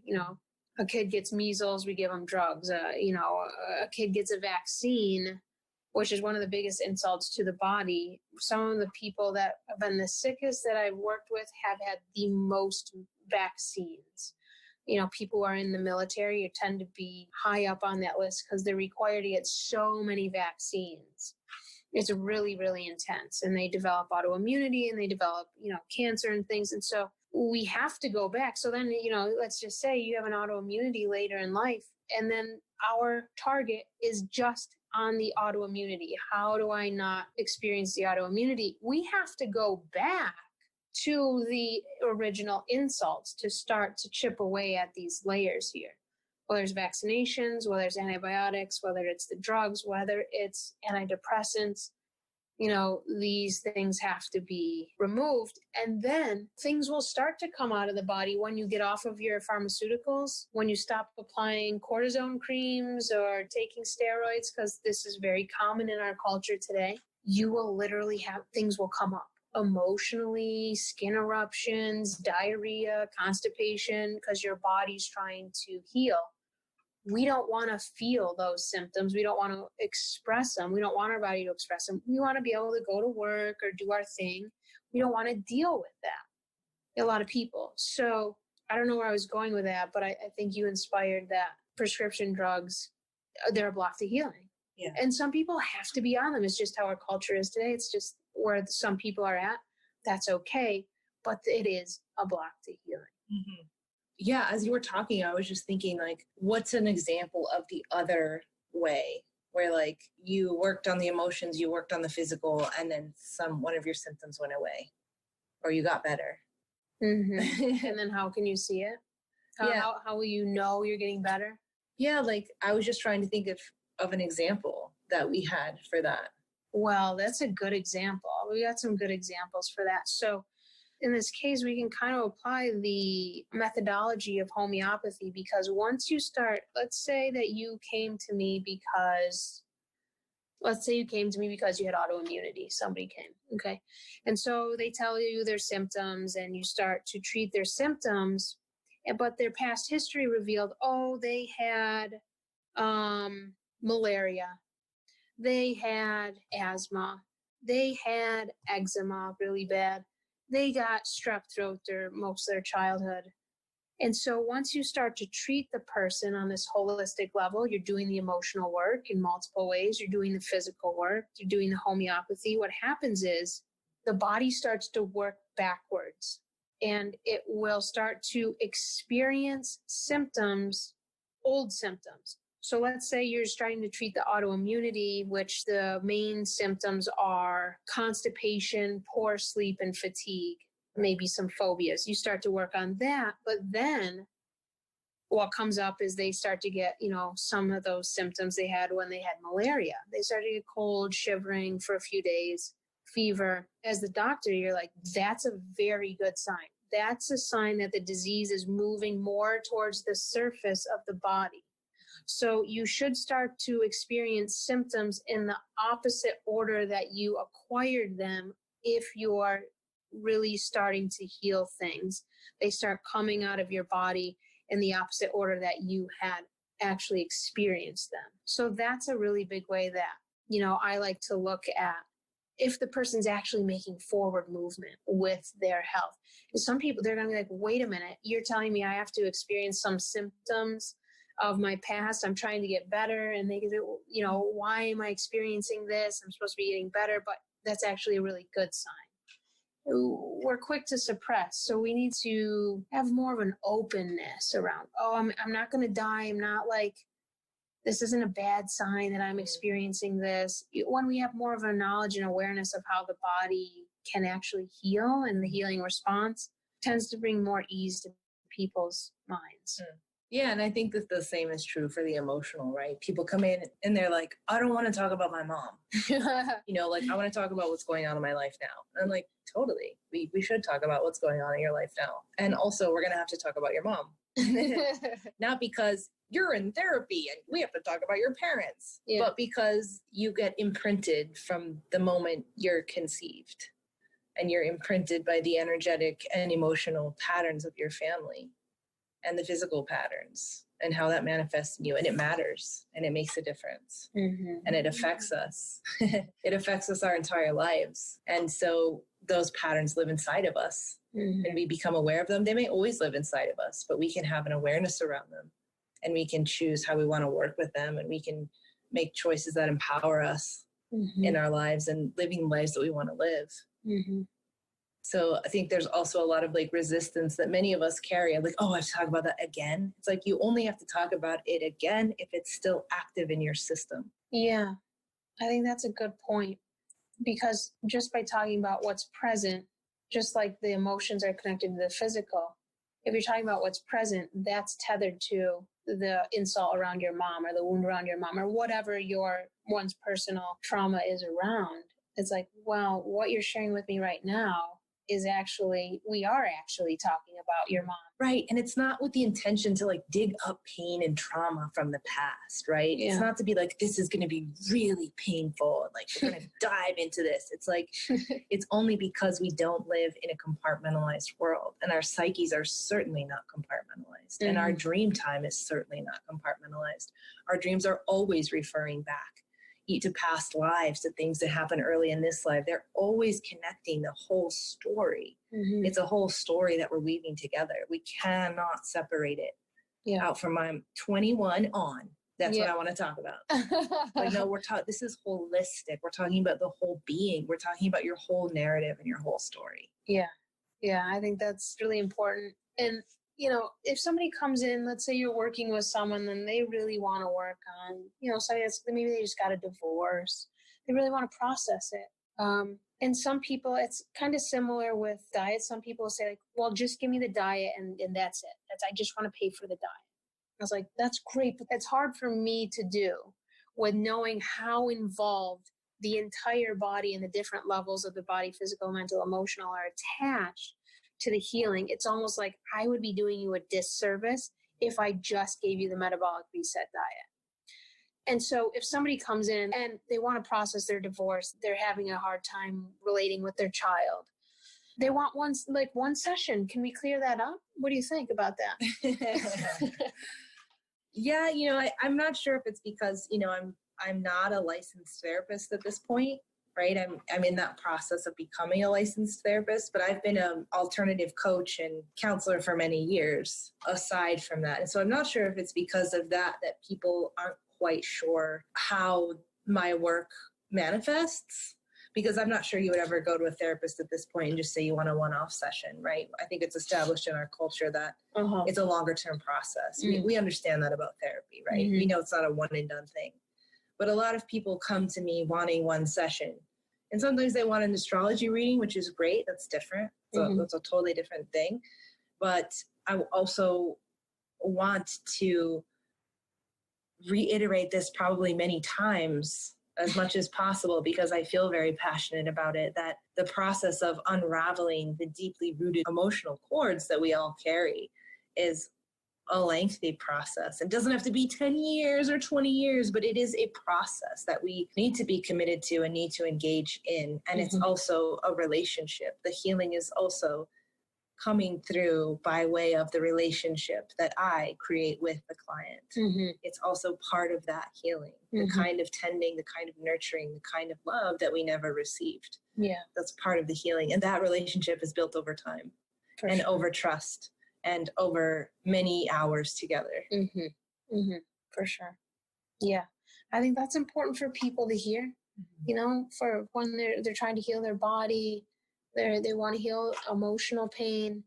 A kid gets measles, we give them drugs. A kid gets a vaccine, which is one of the biggest insults to the body. Some of the people that have been the sickest that I've worked with have had the most vaccines. People who are in the military tend to be high up on that list because they're required to get so many vaccines. It's really, really intense. And they develop autoimmunity and they develop, cancer and things. And so we have to go back. So then, let's just say you have an autoimmunity later in life. And then our target is just on the autoimmunity. How do I not experience the autoimmunity? We have to go back to the original insults to start to chip away at these layers here. Whether it's vaccinations, whether it's antibiotics, whether it's the drugs, whether it's antidepressants, these things have to be removed. And then things will start to come out of the body when you get off of your pharmaceuticals, when you stop applying cortisone creams or taking steroids, because this is very common in our culture today. You will literally have things will come up emotionally, skin eruptions, diarrhea, constipation, because your body's trying to heal. We don't want to feel those symptoms. We don't want to express them. We don't want our body to express them. We want to be able to go to work or do our thing. We don't want to deal with that. A lot of people. So I don't know where I was going with that, but I think you inspired that prescription drugs, they're a block to healing. Yeah. And some people have to be on them. It's just how our culture is today. It's just where some people are at. That's okay. But it is a block to healing. Mm-hmm. Yeah. As you were talking, I was just thinking, like, what's an example of the other way where, like, you worked on the emotions, you worked on the physical, and then one of your symptoms went away or you got better. Mm-hmm. And then how can you see it? How will you know you're getting better? Yeah, like I was just trying to think of an example that we had for that. Well, that's a good example. We got some good examples for that. So in this case, we can kind of apply the methodology of homeopathy, because once you start, let's say you came to me because you had autoimmunity. Somebody came, okay? And so they tell you their symptoms and you start to treat their symptoms, but their past history revealed, they had malaria, they had asthma, they had eczema really bad, they got strep throat most of their childhood. And so once you start to treat the person on this holistic level, you're doing the emotional work in multiple ways, you're doing the physical work, you're doing the homeopathy. What happens is the body starts to work backwards and it will start to experience symptoms, old symptoms. So let's say you're trying to treat the autoimmunity, which the main symptoms are constipation, poor sleep, and fatigue. Maybe some phobias. You start to work on that, but then what comes up is they start to get, some of those symptoms they had when they had malaria. They start to get cold, shivering for a few days, fever. As the doctor, you're like, that's a very good sign. That's a sign that the disease is moving more towards the surface of the body. So you should start to experience symptoms in the opposite order that you acquired them if you are really starting to heal things. They start coming out of your body in the opposite order that you had actually experienced them. So that's a really big way that, I like to look at if the person's actually making forward movement with their health. Some people, they're going to be like, wait a minute, you're telling me I have to experience some symptoms of my past. I'm trying to get better. And they go, why am I experiencing this? I'm supposed to be getting better, but that's actually a really good sign. We're quick to suppress. So we need to have more of an openness around, I'm not going to die. I'm not like, this isn't a bad sign that I'm experiencing this. When we have more of a knowledge and awareness of how the body can actually heal and the healing response tends to bring more ease to people's minds. Yeah, and I think that the same is true for the emotional, right? People come in and they're like, I don't want to talk about my mom. I want to talk about what's going on in my life now. And I'm like, totally. We should talk about what's going on in your life now. And also, we're going to have to talk about your mom. Not because you're in therapy and we have to talk about your parents, but because you get imprinted from the moment you're conceived. And you're imprinted by the energetic and emotional patterns of your family and the physical patterns and how that manifests in you. And it matters and it makes a difference. Mm-hmm. And it affects us. It affects us our entire lives. And so those patterns live inside of us. Mm-hmm. And we become aware of them. They may always live inside of us, but we can have an awareness around them. And we can choose how we want to work with them. And we can make choices that empower us in our lives and living lives that we want to live. Mm-hmm. So I think there's also a lot of resistance that many of us carry. I'm like, I have to talk about that again. It's like you only have to talk about it again if it's still active in your system. Yeah, I think that's a good point. Because just by talking about what's present, just like the emotions are connected to the physical, if you're talking about what's present, that's tethered to the insult around your mom or the wound around your mom or whatever one's personal trauma is around. It's like, well, what you're sharing with me right now is we are actually talking about your mom. Right. And it's not with the intention to dig up pain and trauma from the past, right? Yeah. It's not to be like, this is going to be really painful. We're going to dive into this. It's it's only because we don't live in a compartmentalized world. And our psyches are certainly not compartmentalized. Mm-hmm. And our dream time is certainly not compartmentalized. Our dreams are always referring back. to past lives, to things that happen early in this life. They're always connecting the whole story. It's a whole story that we're weaving together. We cannot separate it out from I'm 21 on. That's what I want to talk about. Like, no, this is holistic. We're talking about the whole being. We're talking about your whole narrative and your whole story. Yeah. Yeah. I think that's really important. And, you know, if somebody comes in, let's say you're working with someone and they really want to work on, you know, maybe they just got a divorce. They really want to process it. And some people, it's kind of similar with diet. Some people say, like, well, just give me the diet and that's it. I just want to pay for the diet. I was like, that's great, but that's hard for me to do with knowing how involved the entire body and the different levels of the body, physical, mental, emotional, are attached to the healing. It's almost like I would be doing you a disservice if I just gave you the metabolic reset diet. And so if somebody comes in and they want to process their divorce, they're having a hard time relating with their child, they want one session. Can we clear that up? What do you think about that? Yeah, you know, I'm not sure if it's because, you know, I'm not a licensed therapist at this point, right? I'm in that process of becoming a licensed therapist, but I've been an alternative coach and counselor for many years aside from that. And so I'm not sure if it's because of that people aren't quite sure how my work manifests, because I'm not sure you would ever go to a therapist at this point and just say you want a one-off session, right? I think it's established in our culture that it's a longer-term process. We understand that about therapy, right? We know it's not a one-and-done thing. But a lot of people come to me wanting one session. And sometimes they want an astrology reading, which is great. That's different. So that's a totally different thing. But I also want to reiterate this probably many times as much as possible, because I feel very passionate about it, that the process of unraveling the deeply rooted emotional cords that we all carry is a lengthy process. It doesn't have to be 10 years or 20 years, but it is a process that we need to be committed to and need to engage in. And it's also a relationship. The healing is also coming through by way of the relationship that I create with the client. It's also part of that healing, the kind of tending, the kind of nurturing, the kind of love that we never received. Yeah. That's part of the healing. And that relationship is built over time and over trust and over many hours together. For sure. Yeah. I think that's important for people to hear, you know, for when they're trying to heal their body, they want to heal emotional pain.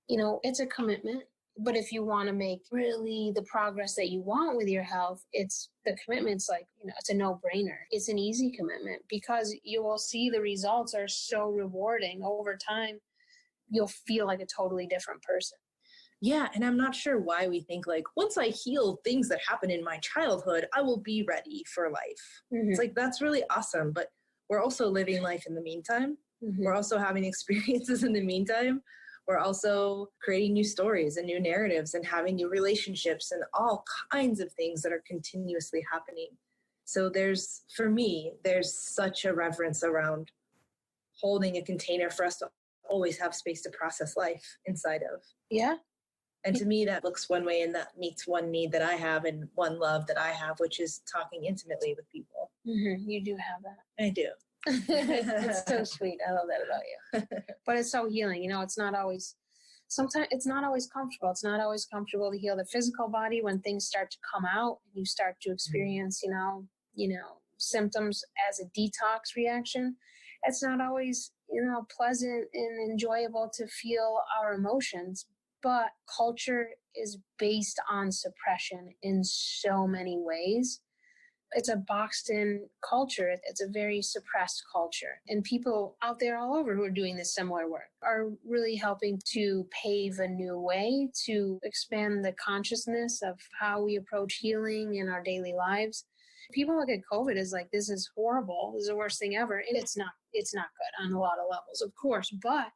You know, it's a commitment. But if you want to make really the progress that you want with your health, it's the commitment's like, you know, it's a no-brainer. It's an easy commitment because you will see the results are so rewarding over time. You'll feel like a totally different person. Yeah, and I'm not sure why we think like, once I heal things that happened in my childhood, I will be ready for life. It's like, that's really awesome. But we're also living life in the meantime. We're also having experiences in the meantime. We're also creating new stories and new narratives and having new relationships and all kinds of things that are continuously happening. So for me, there's such a reverence around holding a container for us to always have space to process life inside of. Yeah. And to me, that looks one way and that meets one need that I have and one love that I have, which is talking intimately with people. You do have that. I do. It's so sweet. I love that about you. But it's so healing. You know, sometimes it's not always comfortable. It's not always comfortable to heal the physical body when things start to come out and you start to experience, you know, symptoms as a detox reaction. It's not always, you know, pleasant and enjoyable to feel our emotions. But culture is based on suppression in so many ways. It's a boxed in culture. It's a very suppressed culture. And people out there all over who are doing this similar work are really helping to pave a new way to expand the consciousness of how we approach healing in our daily lives. People look at COVID as like, this is horrible. This is the worst thing ever. And it's not good on a lot of levels, of course. But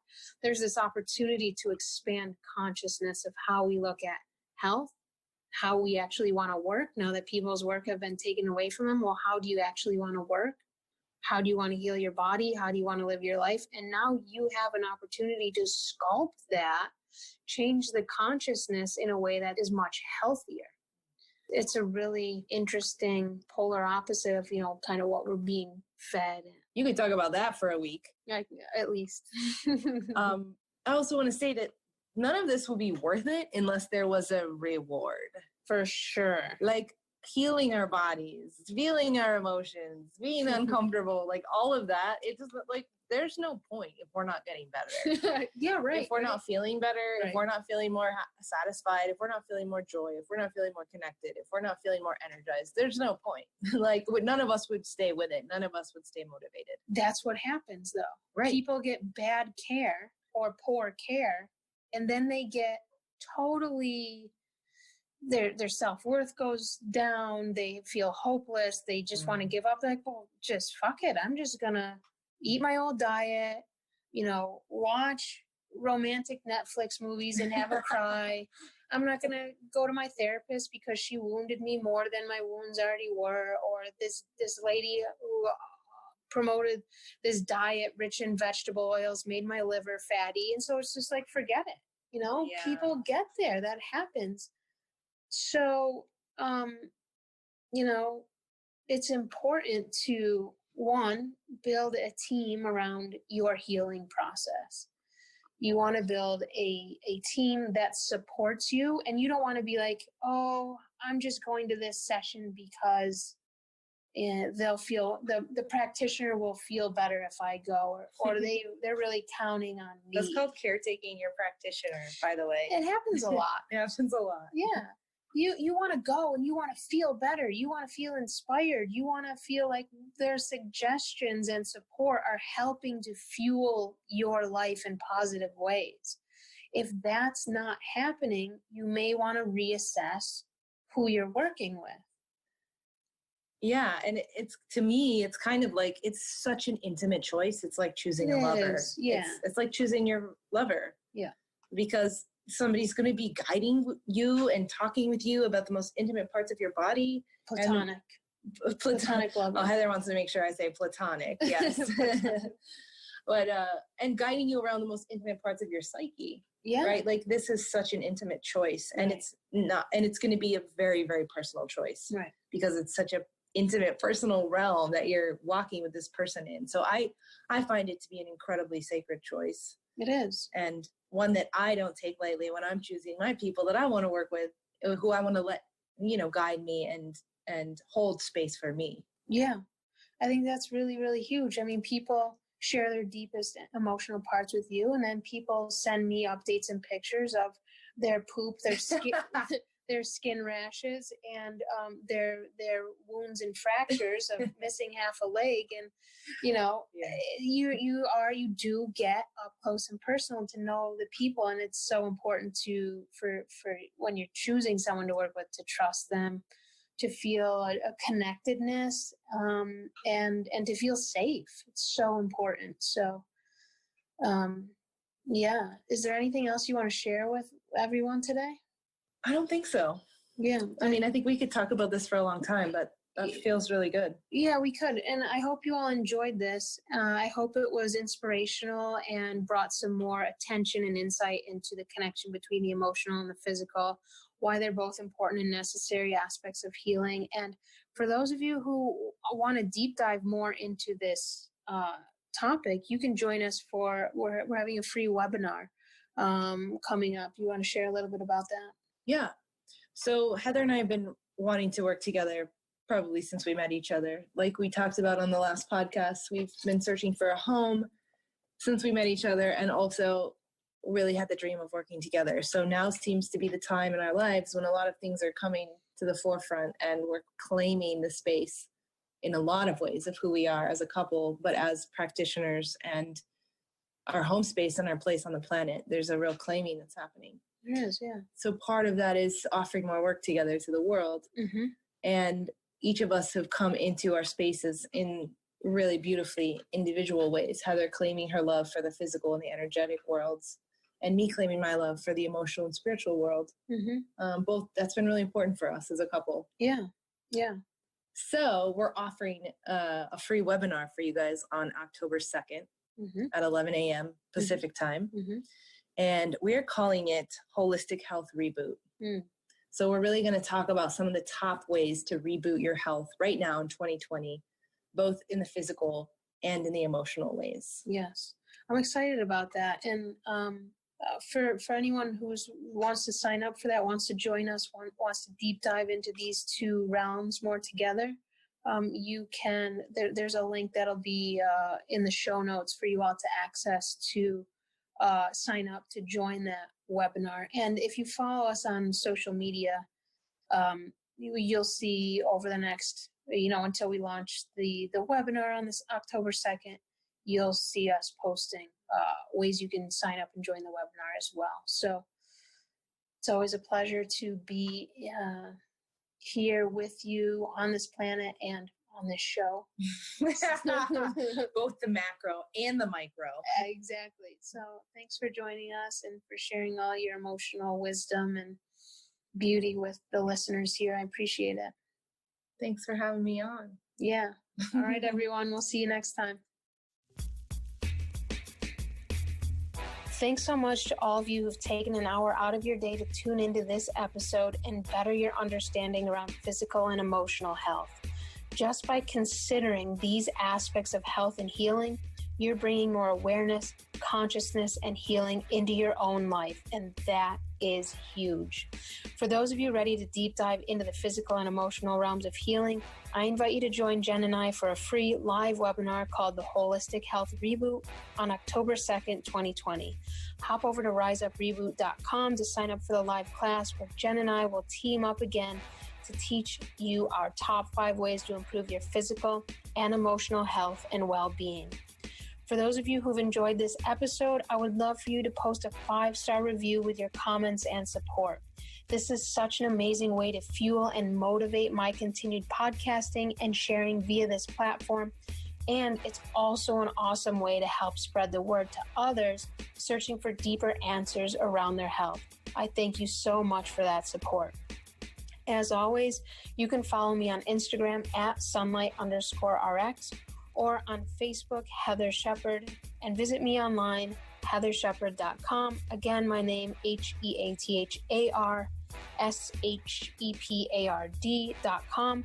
there's this opportunity to expand consciousness of how we look at health, how we actually want to work now that people's work have been taken away from them. Well, how do you actually want to work? How do you want to heal your body? How do you want to live your life? And now you have an opportunity to sculpt that, change the consciousness in a way that is much healthier. it's a really interesting polar opposite of, kind of what we're being fed. You could talk about that for a week. At least. I also want to say that none of this will be worth it unless there was a reward. For sure. Like healing our bodies, feeling our emotions, being uncomfortable, like all of that. It just like there's no point if we're not getting better. Yeah, right. If we're not feeling better, Right. if we're not feeling more satisfied, if we're not feeling more joy, if we're not feeling more connected, if we're not feeling more energized, there's no point. Like none of us would stay with it. None of us would stay motivated. That's what happens though. Right. People get bad care or poor care, and then they get totally, their self-worth goes down. They feel hopeless. They just want to give up. Like, well, just fuck it. I'm just going to eat my old diet, watch romantic Netflix movies and have a cry. I'm not going to go to my therapist because she wounded me more than my wounds already were. Or this lady who promoted this diet rich in vegetable oils made my liver fatty. And so it's just like, forget it. Yeah. People get there. That happens. So, it's important to, one, build a team around your healing process. You want to build a team that supports you, and you don't want to be like, oh, I'm just going to this session because they'll feel, the practitioner will feel better if I go, or they're really counting on me. That's called caretaking your practitioner, by the way. It happens a lot. It happens a lot. Yeah. You want to go and you want to feel better. You want to feel inspired. You want to feel like their suggestions and support are helping to fuel your life in positive ways. If that's not happening, you may want to reassess who you're working with. Yeah. And it's, to me, it's kind of like, it's such an intimate choice. It's like choosing a lover. Yeah. It's like choosing your lover. Yeah. Because somebody's going to be guiding you and talking with you about the most intimate parts of your body. Platonic love. Oh, Heather wants to make sure I say platonic. Yes. But, and guiding you around the most intimate parts of your psyche. Yeah. Right. Like this is such an intimate choice, and it's not, and it's going to be a very, very personal choice. Right. Because it's such a intimate, personal realm that you're walking with this person in. So I find it to be an incredibly sacred choice. It is. And one that I don't take lightly when I'm choosing my people that I want to work with, who I want to let, guide me and hold space for me. Yeah. I think that's really, really huge. I mean, people share their deepest emotional parts with you, and then people send me updates and pictures of their poop, their skin, their skin rashes, and their wounds and fractures of missing half a leg. And you do get up close and personal to know the people, and it's so important for when you're choosing someone to work with, to trust them, to feel a connectedness, and to feel safe. It's so important. So is there anything else you want to share with everyone today? I don't think so. Yeah. I mean, I think we could talk about this for a long time, but that feels really good. Yeah, we could. And I hope you all enjoyed this. I hope it was inspirational and brought some more attention and insight into the connection between the emotional and the physical, why they're both important and necessary aspects of healing. And for those of you who want to deep dive more into this topic, you can join us we're having a free webinar coming up. You want to share a little bit about that? Yeah. So Heather and I have been wanting to work together probably since we met each other. Like we talked about on the last podcast, we've been searching for a home since we met each other, and also really had the dream of working together. So now seems to be the time in our lives when a lot of things are coming to the forefront, and we're claiming the space in a lot of ways of who we are as a couple, but as practitioners and our home space and our place on the planet. There's a real claiming that's happening. There is, yeah. So part of that is offering more work together to the world. Mm-hmm. And each of us have come into our spaces in really beautifully individual ways. Heather claiming her love for the physical and the energetic worlds, and me claiming my love for the emotional and spiritual world. Mm-hmm. Both, that's been really important for us as a couple. Yeah. Yeah. So we're offering a free webinar for you guys on October 2nd Mm-hmm. at 11 a.m. Pacific time. Mm-hmm. And we're calling it Holistic Health Reboot. Mm. So we're really going to talk about some of the top ways to reboot your health right now in 2020, both in the physical and in the emotional ways. Yes, I'm excited about that. And for anyone who wants to sign up for that, wants to join us, wants to deep dive into these two realms more together, you can, there's a link that'll be in the show notes for you all to access to sign up to join that webinar. And if you follow us on social media, you'll see over the next, until we launch the webinar on this October 2nd, you'll see us posting ways you can sign up and join the webinar as well. So it's always a pleasure to be here with you on this planet and on this show. Both the macro and the micro. Exactly. So thanks for joining us and for sharing all your emotional wisdom and beauty with the listeners here. I appreciate it. Thanks for having me on. Yeah. All right, everyone. We'll see you next time. Thanks so much to all of you who've taken an hour out of your day to tune into this episode and better your understanding around physical and emotional health. Just by considering these aspects of health and healing, you're bringing more awareness, consciousness, and healing into your own life, and that is huge. For those of you ready to deep dive into the physical and emotional realms of healing, I invite you to join Jen and I for a free live webinar called The Holistic Health Reboot on October 2nd, 2020. Hop over to riseupreboot.com to sign up for the live class where Jen and I will team up again to teach you our top 5 ways to improve your physical and emotional health and well-being. For those of you who've enjoyed this episode, I would love for you to post a 5-star review with your comments and support. This is such an amazing way to fuel and motivate my continued podcasting and sharing via this platform. And it's also an awesome way to help spread the word to others searching for deeper answers around their health. I thank you so much for that support. As always, you can follow me on Instagram at sunlight_RX or on Facebook, Heather Shepherd, and visit me online, heathershepherd.com. Again, my name, HeatherShepard.com.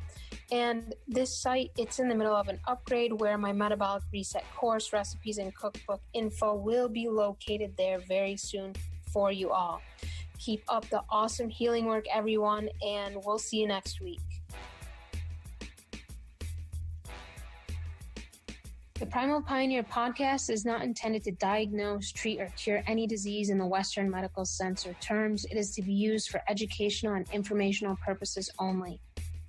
And this site, it's in the middle of an upgrade where my Metabolic Reset course, recipes, and cookbook info will be located there very soon for you all. Keep up the awesome healing work, everyone, and we'll see you next week. The Primal Pioneer podcast is not intended to diagnose, treat, or cure any disease in the Western medical sense or terms. It is to be used for educational and informational purposes only.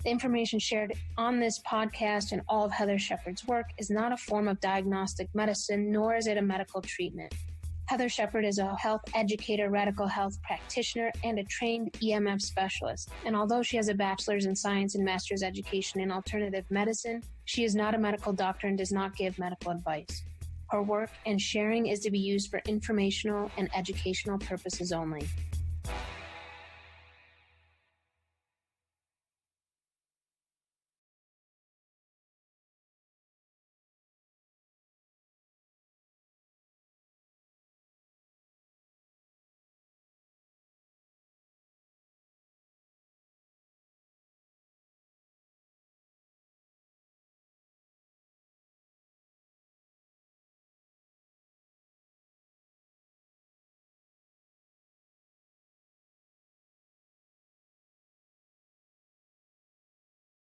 The information shared on this podcast and all of Heather Shepherd's work is not a form of diagnostic medicine, nor is it a medical treatment. Heather Shepherd is a health educator, radical health practitioner, and a trained EMF specialist. And although she has a bachelor's in science and master's education in alternative medicine, she is not a medical doctor and does not give medical advice. Her work and sharing is to be used for informational and educational purposes only.